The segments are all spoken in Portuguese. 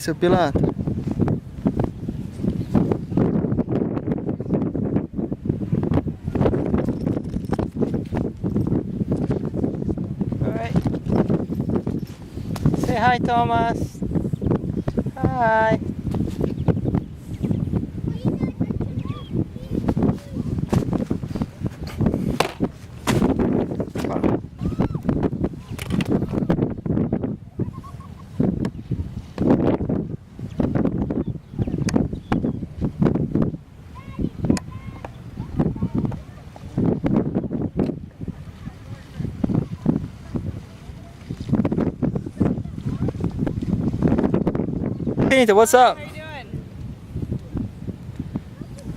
seu pilantra. Alright. Say hi, Thomas. Hi. Pinta, what's up? How you doing?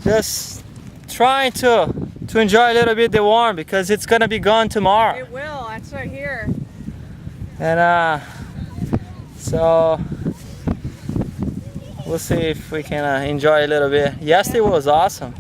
Just trying to enjoy a little bit the warm because it's gonna be gone tomorrow. It will, that's what I hear. And so we'll see if we can enjoy a little bit. Yesterday was awesome.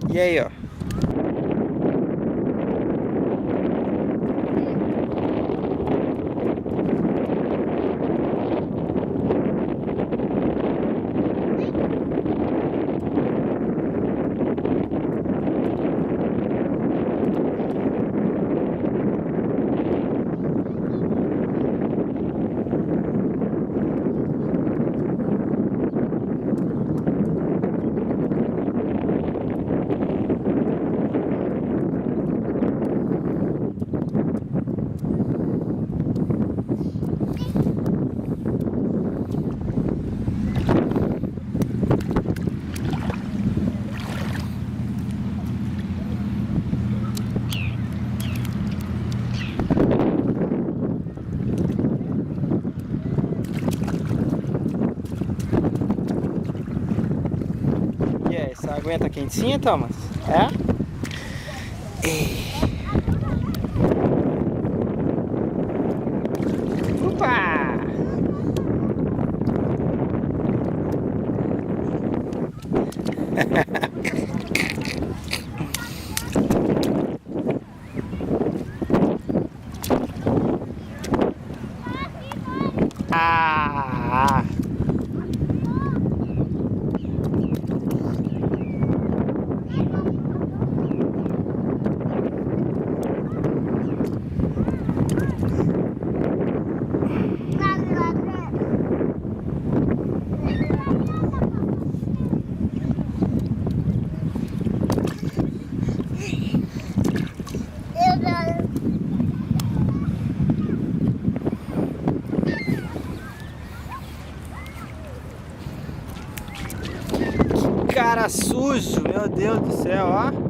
Yeah. Você aguenta quentinha, Thomas? É? Opa! Ah! cara sujo, meu Deus do céu, ó.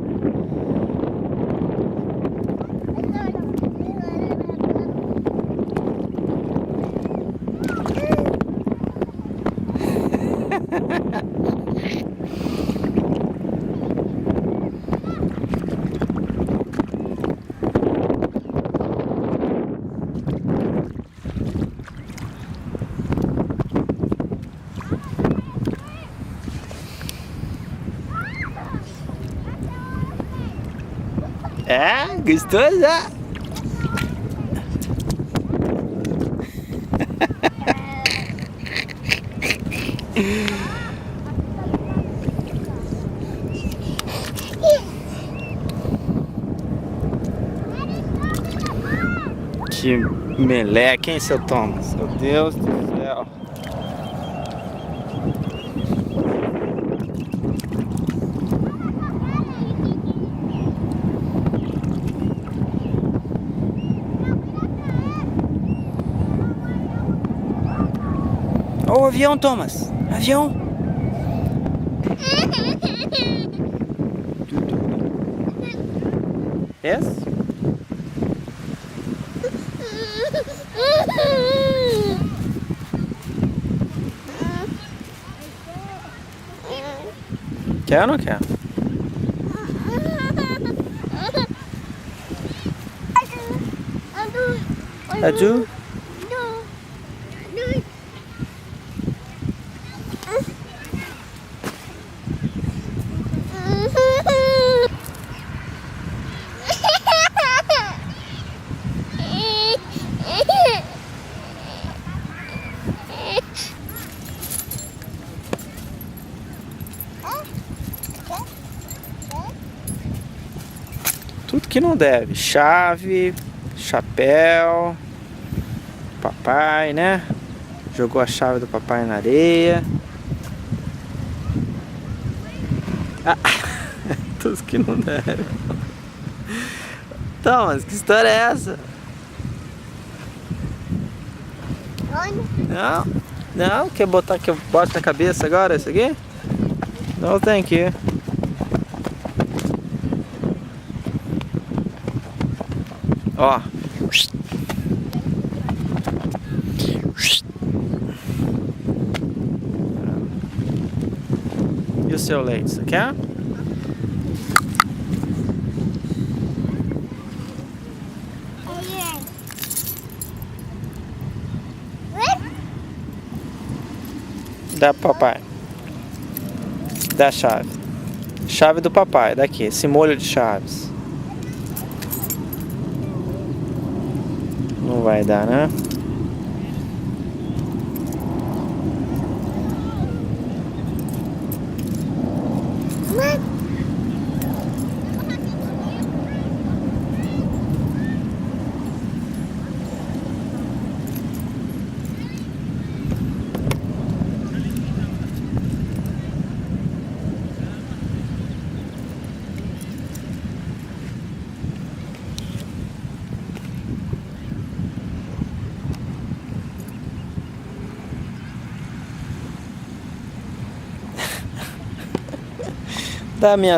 É, gostosa. Que meleque, hein, seu Thomas? Meu Deus do céu. Ó o avião, Thomas. Avião. Yes? Quer ou não quer? Adu? Tudo que não deve. Chave, chapéu, papai, né? Jogou a chave do papai na areia. Ah, tudo que não deve. Então, mas que história é essa? Não, não, quer botar que eu bote na cabeça agora isso aqui? No, thank you. Ó. E o seu leite, você quer? Dá pro papai. Dá a chave. Chave do papai, daqui, esse molho de chaves. Não vai dar, né? Da minha